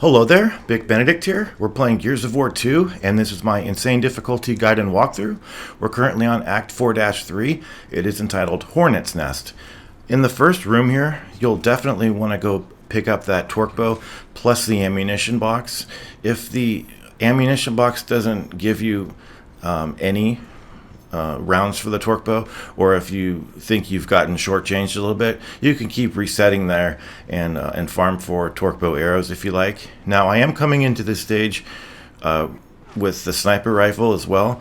Hello there, Big Benedict here. We're playing Gears of War 2, and this is my insane difficulty guide and walkthrough. We're currently on Act 4-3. It is entitled Hornet's Nest. In the first room here, you'll definitely want to go pick up that torque bow plus the ammunition box. If the ammunition box doesn't give you any rounds for the torque bow, or if you think you've gotten shortchanged a little bit, you can keep resetting there and farm for torque bow arrows if you like. Now, I am coming into this stage with the sniper rifle as well.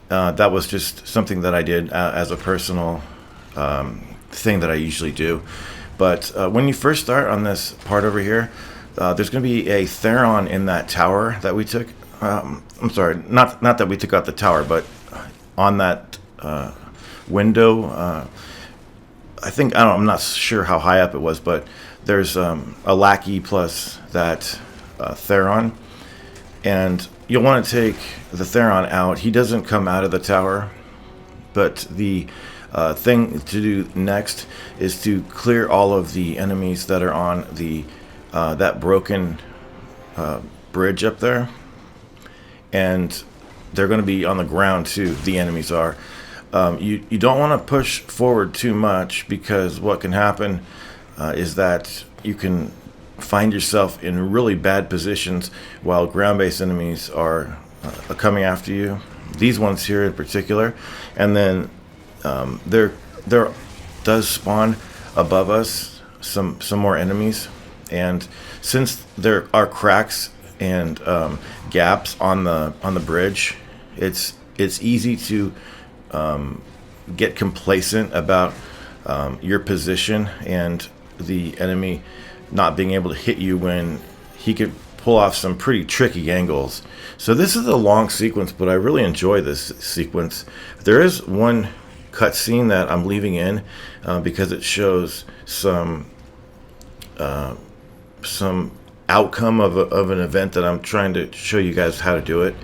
That was just something that I did as a personal thing that I usually do. But when you first start on this part over here, there's going to be a Theron in that tower that we took. I'm sorry, not that we took out the tower, but on that window, I'm not sure how high up it was, but there's a lackey plus that Theron, and you'll want to take the Theron out. He doesn't come out of the tower, but the thing to do next is to clear all of the enemies that are on the that broken bridge up there, and they're going to be on the ground too. The enemies are. You don't want to push forward too much, because what can happen is that you can find yourself in really bad positions while ground-based enemies are coming after you. These ones here in particular, and then there does spawn above us some more enemies, and since there are cracks and gaps on the bridge, it's easy to get complacent about your position and the enemy not being able to hit you when he could pull off some pretty tricky angles. So this is a long sequence, but I really enjoy this sequence. There is one cutscene that I'm leaving in because it shows some outcome of an event that I'm trying to show you guys how to do it.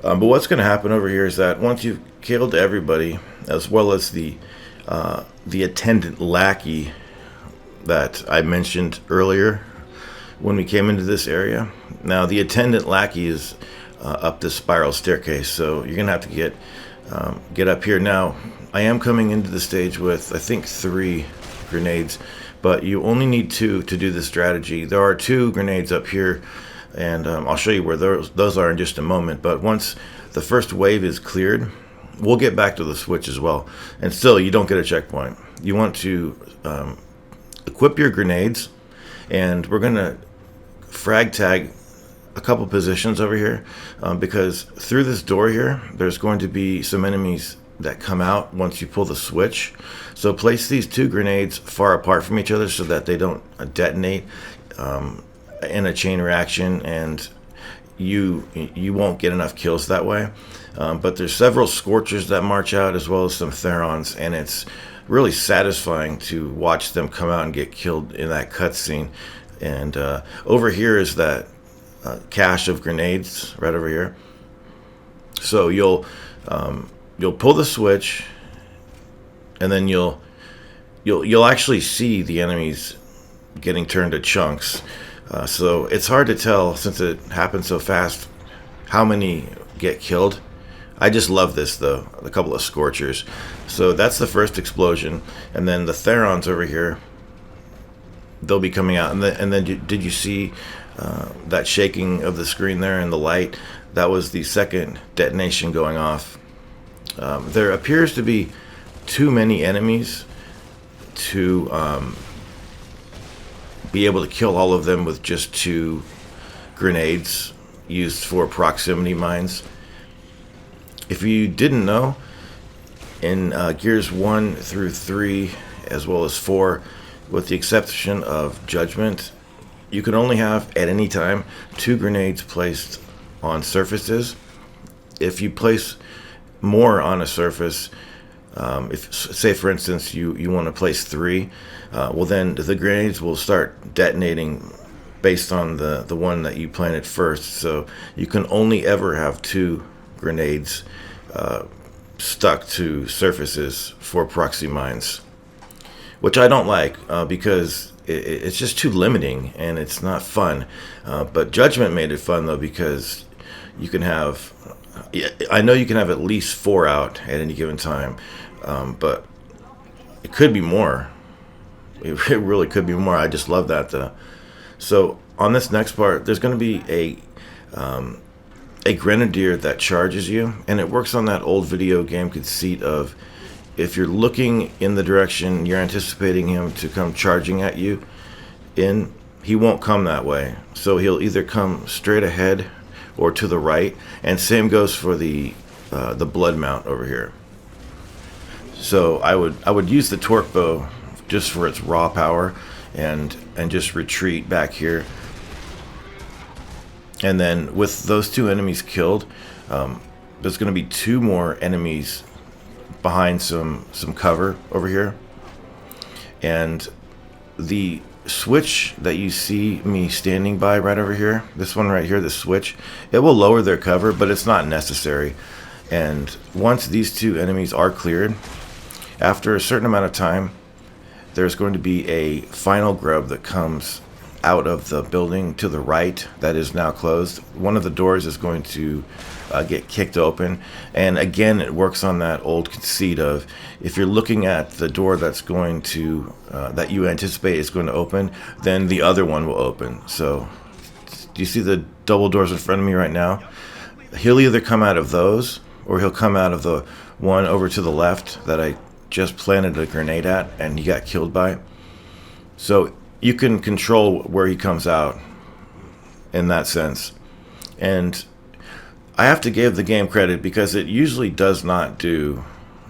But what's going to happen over here is that once you've killed everybody, as well as the attendant lackey that I mentioned earlier when we came into this area. Now, the attendant lackey is up this spiral staircase, so you're going to have to get up here. Now, I am coming into the stage with, I think, 3 grenades, but you only need 2 to do this strategy. There are 2 grenades up here, and I'll show you where those are in just a moment. But once the first wave is cleared, we'll get back to the switch as well. And still, you don't get a checkpoint. You want to equip your grenades, and we're going to frag tag a couple positions over here, because through this door here, there's going to be some enemies that come out once you pull the switch. So place these 2 grenades far apart from each other so that they don't detonate in a chain reaction, and you won't get enough kills that way. But there's several Scorchers that march out, as well as some Therons, and it's really satisfying to watch them come out and get killed in that cutscene. And over here is that cache of grenades right over here. So you'll pull the switch, and then you'll actually see the enemies getting turned to chunks. So it's hard to tell, since it happens so fast, how many get killed. I just love this, though, a couple of Scorchers. So that's the first explosion, and then the Therons over here, they'll be coming out. And then did you see that shaking of the screen there and the light? That was the second detonation going off. There appears to be too many enemies to be able to kill all of them with just 2 grenades used for proximity mines. If you didn't know, in Gears 1 through 3, as well as 4, with the exception of Judgment, you can only have, at any time, 2 grenades placed on surfaces. If you place more on a surface, if, say, for instance, you want to place 3, well, then the grenades will start detonating based on the one that you planted first. So you can only ever have 2 grenades stuck to surfaces for proxy mines, which I don't like, because it's just too limiting, and it's not fun. But Judgment made it fun though, because you can have, I know you can have at least 4 out at any given time, but it could be more. It really could be more. I just love that though. So on this next part, there's going to be a Grenadier that charges you, and it works on that old video game conceit of, if you're looking in the direction you're anticipating him to come charging at you he won't come that way. So he'll either come straight ahead or to the right, and same goes for the Bloodmount over here. So I would use the torque bow just for its raw power, and just retreat back here. And then with those 2 enemies killed, there's going to be 2 more enemies behind some cover over here. And the switch that you see me standing by right over here, this one right here, the switch, it will lower their cover, but it's not necessary. And once these 2 enemies are cleared, after a certain amount of time, there's going to be a final grub that comes out of the building to the right that is now closed. One of the doors is going to get kicked open, and again it works on that old conceit of, if you're looking at the door that's going to that you anticipate is going to open, then the other one will open. So do you see the double doors in front of me right now? He'll either come out of those, or he'll come out of the one over to the left that I just planted a grenade at and he got killed by. So you can control where he comes out in that sense. And I have to give the game credit, because it usually does not do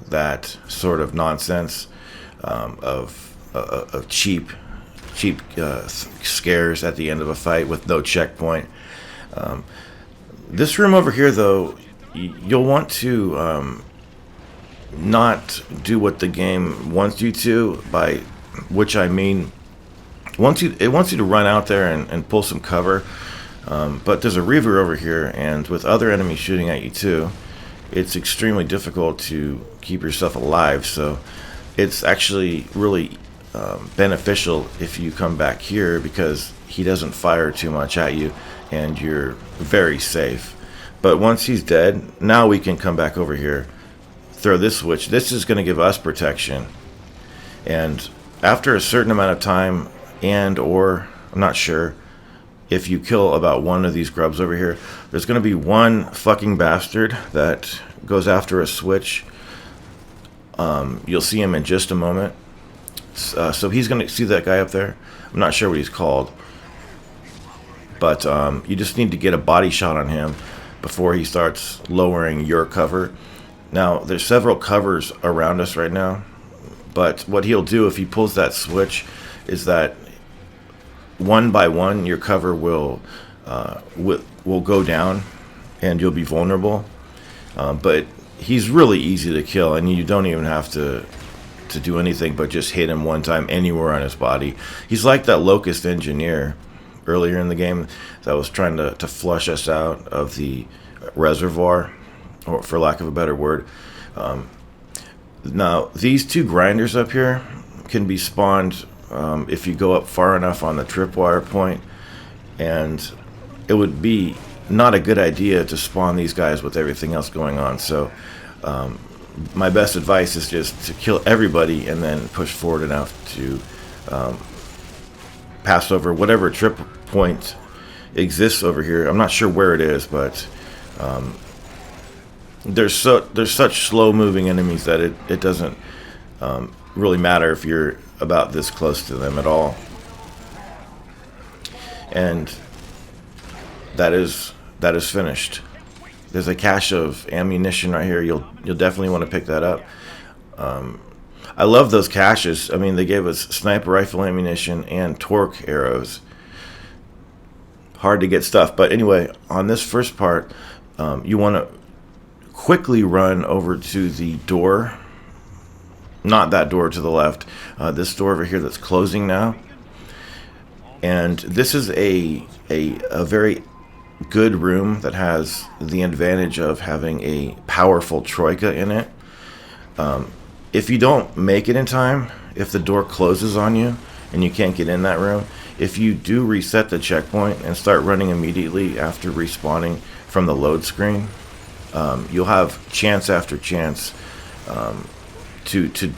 that sort of nonsense of cheap scares at the end of a fight with no checkpoint. This room over here, though, you'll want to not do what the game wants you to, by which I mean, it wants you to run out there and pull some cover. But there's a Reaver over here, and with other enemies shooting at you too, it's extremely difficult to keep yourself alive. So it's actually really beneficial if you come back here, because he doesn't fire too much at you and you're very safe. But once he's dead, now we can come back over here, throw this switch. This is going to give us protection, and after a certain amount of time, or I'm not sure, if you kill about 1 of these grubs over here, there's going to be 1 fucking bastard that goes after a switch. You'll see him in just a moment. So he's going to see that guy up there. I'm not sure what he's called, but you just need to get a body shot on him before he starts lowering your cover. Now, there's several covers around us right now, but what he'll do if he pulls that switch is that one by one your cover will go down and you'll be vulnerable. But he's really easy to kill, and you don't even have to do anything but just hit him one time anywhere on his body. He's like that Locust Engineer earlier in the game that was trying to flush us out of the reservoir, or for lack of a better word. Now, these 2 grinders up here can be spawned if you go up far enough on the tripwire point, and it would be not a good idea to spawn these guys with everything else going on. So my best advice is just to kill everybody and then push forward enough to pass over whatever trip point exists over here. I'm not sure where it is, but there's such slow moving enemies that it doesn't really matter if you're about this close to them at all. And that is finished. There's a cache of ammunition right here. You'll definitely want to pick that up. I love those caches. I mean, they gave us sniper rifle ammunition and torque arrows. Hard to get stuff, but anyway, on this first part, you want to quickly run over to the door. Not that door to the left. This door over here that's closing now. And this is a very good room that has the advantage of having a powerful troika in it. If you don't make it in time, if the door closes on you and you can't get in that room, if you do reset the checkpoint and start running immediately after respawning from the load screen, you'll have chance after chance to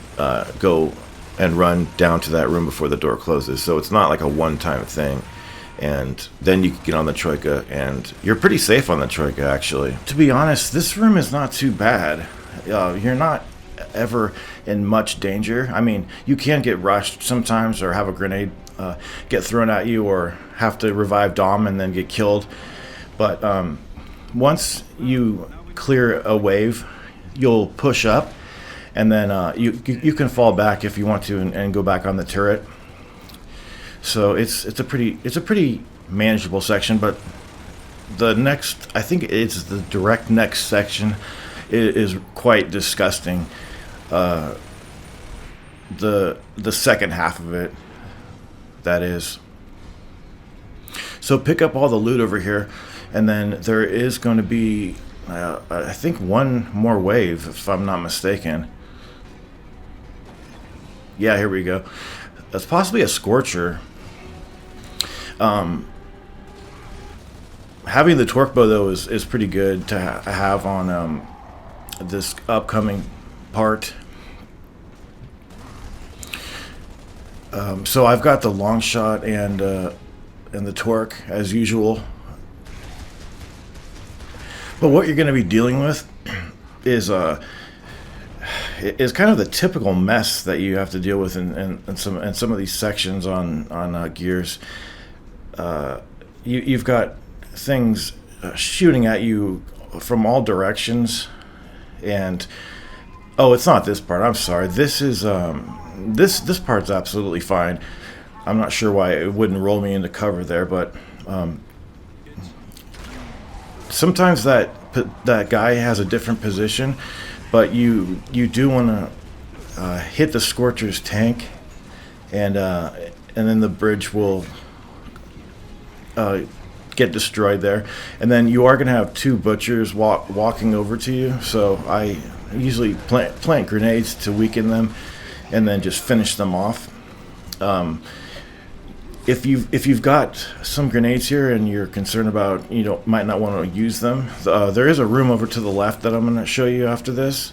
go and run down to that room before the door closes. So it's not like a one-time thing. And then you can get on the Troika, and you're pretty safe on the Troika, actually. To be honest, this room is not too bad. You're not ever in much danger. I mean, you can get rushed sometimes, or have a grenade get thrown at you, or have to revive Dom and then get killed. But once you clear a wave, you'll push up, and then you can fall back if you want to, and go back on the turret. So it's a pretty manageable section. But the next, I think it's the direct next section, is quite disgusting. The second half of it, that is. So pick up all the loot over here, and then there is going to be I think one more wave, if I'm not mistaken. Yeah, here we go. That's possibly a Scorcher. Having the torque bow, though, is pretty good to have on this upcoming part. So I've got the long shot and the torque as usual. But what you're going to be dealing with is kind of the typical mess that you have to deal with in some of these sections on Gears. You've got things shooting at you from all directions, and it's not this part. I'm sorry. This is this part's absolutely fine. I'm not sure why it wouldn't roll me into cover there, but sometimes that guy has a different position, but you do want to hit the Scorcher's tank, and then the bridge will get destroyed there, and then you are going to have two butchers walking over to you. So I usually plant grenades to weaken them, and then just finish them off. If you've got some grenades here and you're concerned about might not want to use them, there is a room over to the left that I'm going to show you after this.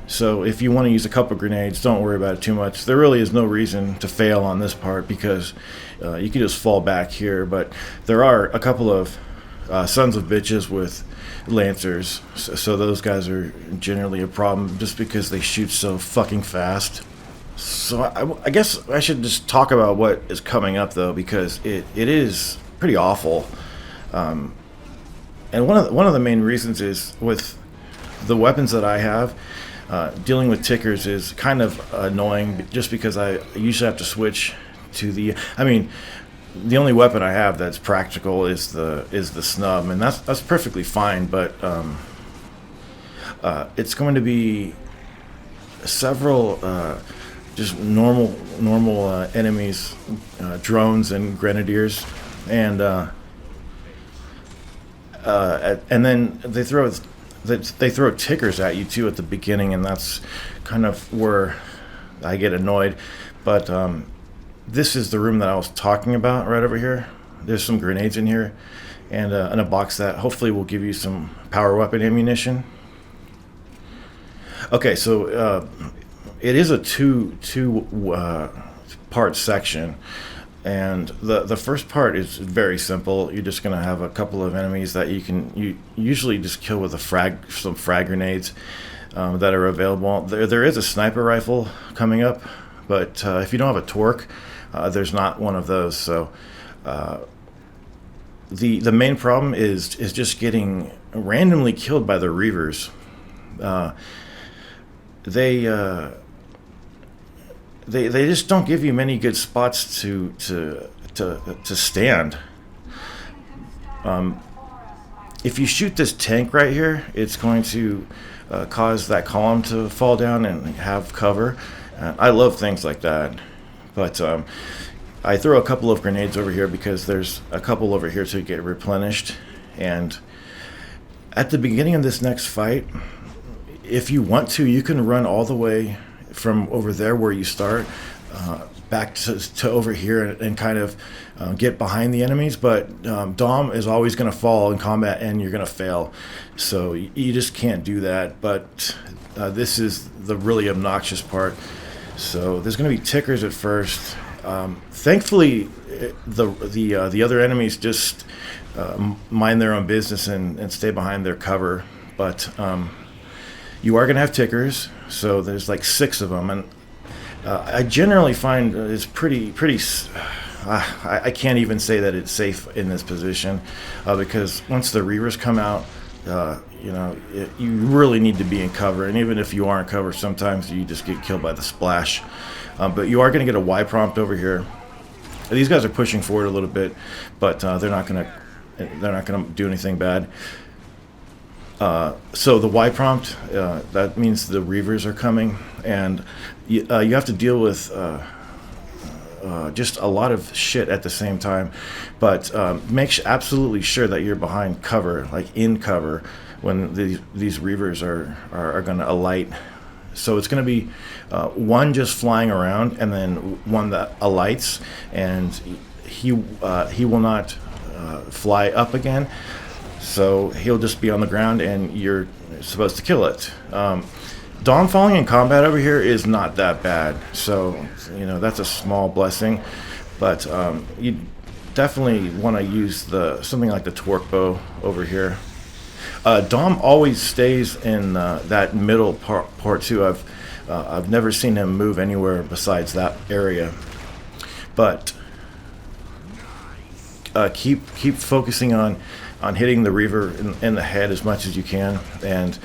So if you want to use a couple grenades, don't worry about it too much. There really is no reason to fail on this part, because you can just fall back here. But there are a couple of sons of bitches with lancers, so those guys are generally a problem just because they shoot so fucking fast. So I guess I should just talk about what is coming up, though, because it is pretty awful. And one of the main reasons is with the weapons that I have. Dealing with tickers is kind of annoying, just because I usually have to switch to the. I mean, the only weapon I have that's practical is the snub, and that's perfectly fine. But it's going to be several just normal enemies, drones and grenadiers, and then they throw tickers at you too at the beginning, and that's kind of where I get annoyed. But this is the room that I was talking about right over here. There's some grenades in here, and a box that hopefully will give you some power weapon ammunition. Okay, so it is a two part section. And the first part is very simple. You're just going to have a couple of enemies that you usually just kill with some frag grenades that are available. There is a sniper rifle coming up, but if you don't have a torque, there's not one of those. So the main problem is just getting randomly killed by the Reavers. They just don't give you many good spots to stand. If you shoot this tank right here, it's going to cause that column to fall down and have cover. I love things like that, but I throw a couple of grenades over here because there's a couple over here to get replenished. And at the beginning of this next fight, if you want to, you can run all the way from over there where you start back to over here and kind of get behind the enemies. But Dom is always going to fall in combat, and you're going to fail. So you just can't do that. But this is the really obnoxious part. So there's going to be tickers at first. Thankfully, the other enemies just mind their own business and stay behind their cover. But you are going to have tickers. So there's like 6 of them, and I generally find it's pretty. I can't even say that it's safe in this position because once the Reavers come out, you really need to be in cover. And even if you are in cover, sometimes you just get killed by the splash. But you are going to get a Y prompt over here. These guys are pushing forward a little bit, but they're not going to do anything bad. So the Y prompt, that means the Reavers are coming, and you have to deal with just a lot of shit at the same time. But make absolutely sure that you're behind cover, like in cover, when these Reavers are going to alight. So it's going to be one just flying around, and then one that alights, and he will not fly up again. So he'll just be on the ground, and you're supposed to kill it. Dom falling in combat over here is not that bad. So, that's a small blessing. But you definitely want to use something like the torque bow over here. Dom always stays in that middle part too. I've never seen him move anywhere besides that area. But keep focusing on hitting the Reaver in the head as much as you can, and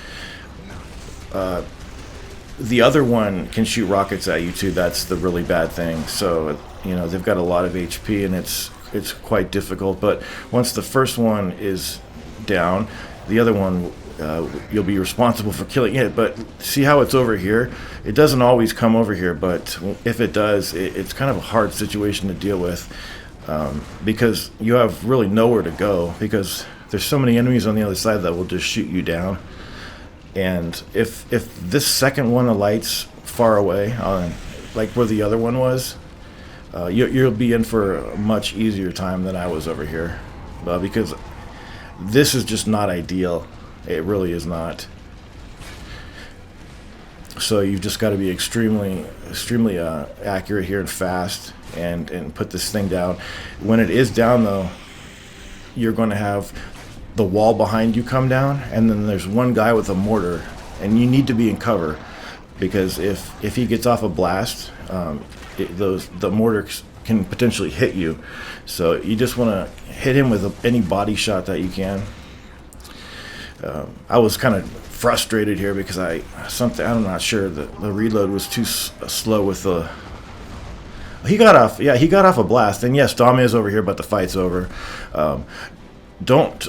the other one can shoot rockets at you too. That's the really bad thing. So they've got a lot of HP, and it's quite difficult. But once the first one is down, the other one you'll be responsible for killing it. But see how it's over here? It doesn't always come over here, but if it does, it's kind of a hard situation to deal with. Because you have really nowhere to go, because there's so many enemies on the other side that will just shoot you down. And if this second one alights far away, like where the other one was, you'll be in for a much easier time than I was over here, because this is just not ideal. It really is not. So you've just got to be extremely accurate here and fast, and put this thing down. When it is down, though, you're going to have the wall behind you come down, and then there's one guy with a mortar, and you need to be in cover, because if he gets off a blast, the mortar can potentially hit you. So you just want to hit him with any body shot that you can. I was kind of frustrated here because I'm not sure, the reload was too slow with the. He got off a blast, and yes, Dom is over here, but the fight's over. Don't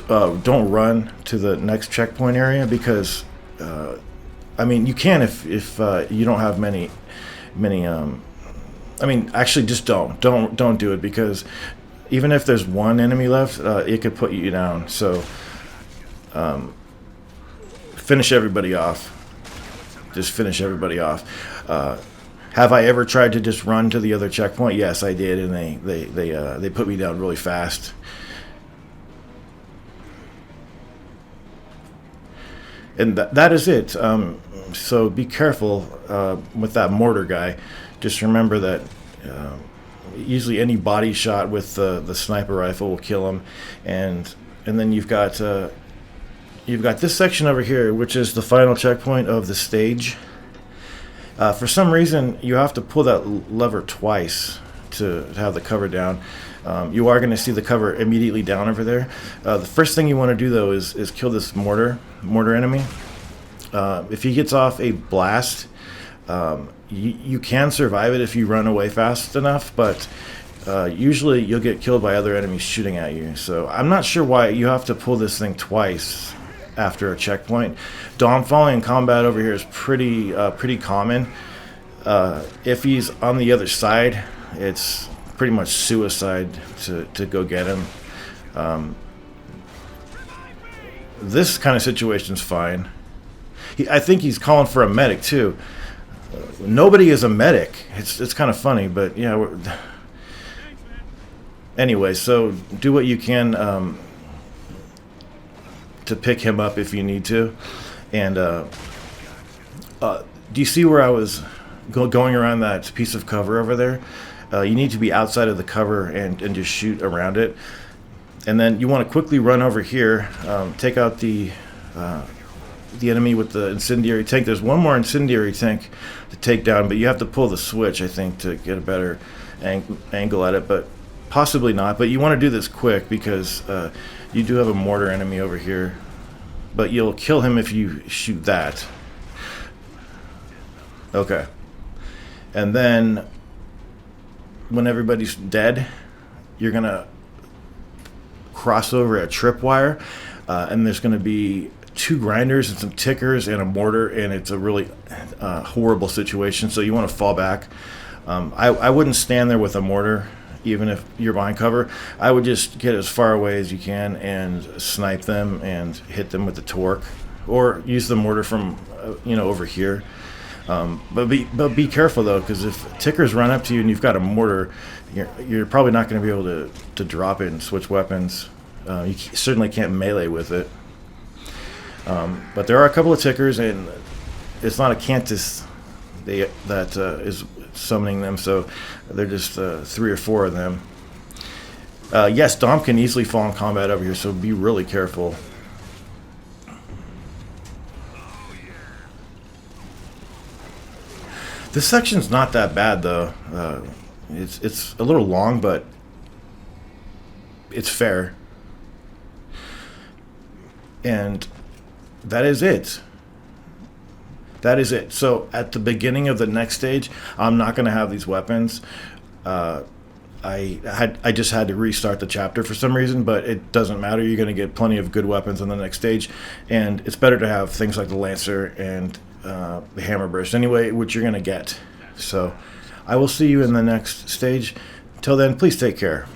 run to the next checkpoint area, because you can if you don't have many. Actually, just don't do it, because even if there's one enemy left, it could put you down. So finish everybody off. Just finish everybody off. Have I ever tried to just run to the other checkpoint? Yes, I did, and they put me down really fast. And that is it. So be careful with that mortar guy. Just remember that usually any body shot with the sniper rifle will kill him, and then you've got this section over here, which is the final checkpoint of the stage. For some reason, you have to pull that lever twice to have the cover down. You are going to see the cover immediately down over there. The first thing you want to do, though, is kill this mortar enemy. If he gets off a blast, you can survive it if you run away fast enough, but usually you'll get killed by other enemies shooting at you. So I'm not sure why you have to pull this thing twice after a checkpoint. Dom falling in combat over here is pretty common. If he's on the other side, it's pretty much suicide to go get him. This kind of situation's fine. I think he's calling for a medic too. Nobody is a medic. It's kind of funny, but yeah. Anyway, so do what you can to pick him up if you need to. And do you see where I was going around that piece of cover over there? You need to be outside of the cover and just shoot around it. And then you want to quickly run over here, take out the enemy with the incendiary tank. There's one more incendiary tank to take down, but you have to pull the switch, I think, to get a better angle at it, but possibly not. But you want to do this quick because you do have a mortar enemy over here, but you'll kill him if you shoot that. Okay. And then when everybody's dead, you're going to cross over a tripwire, and there's going to be 2 grinders and some tickers and a mortar, and it's a really horrible situation, so you want to fall back. I wouldn't stand there with a mortar, even if you're behind cover. I would just get as far away as you can and snipe them and hit them with the torque, or use the mortar from over here. But be careful though, because if tickers run up to you and you've got a mortar, you're probably not going to be able to drop it and switch weapons. You certainly can't melee with it. But there are a couple of tickers, and it's not a Cantus that is summoning them, so they're just 3 or 4 of them. Yes, Dom can easily fall in combat over here, so be really careful. This section's not that bad though. It's a little long, but it's fair. And that is it. That is it. So at the beginning of the next stage, I'm not going to have these weapons. I just had to restart the chapter for some reason, but it doesn't matter. You're going to get plenty of good weapons on the next stage, and it's better to have things like the Lancer and the Hammer Burst anyway, which you're going to get. So I will see you in the next stage. Till then, please take care.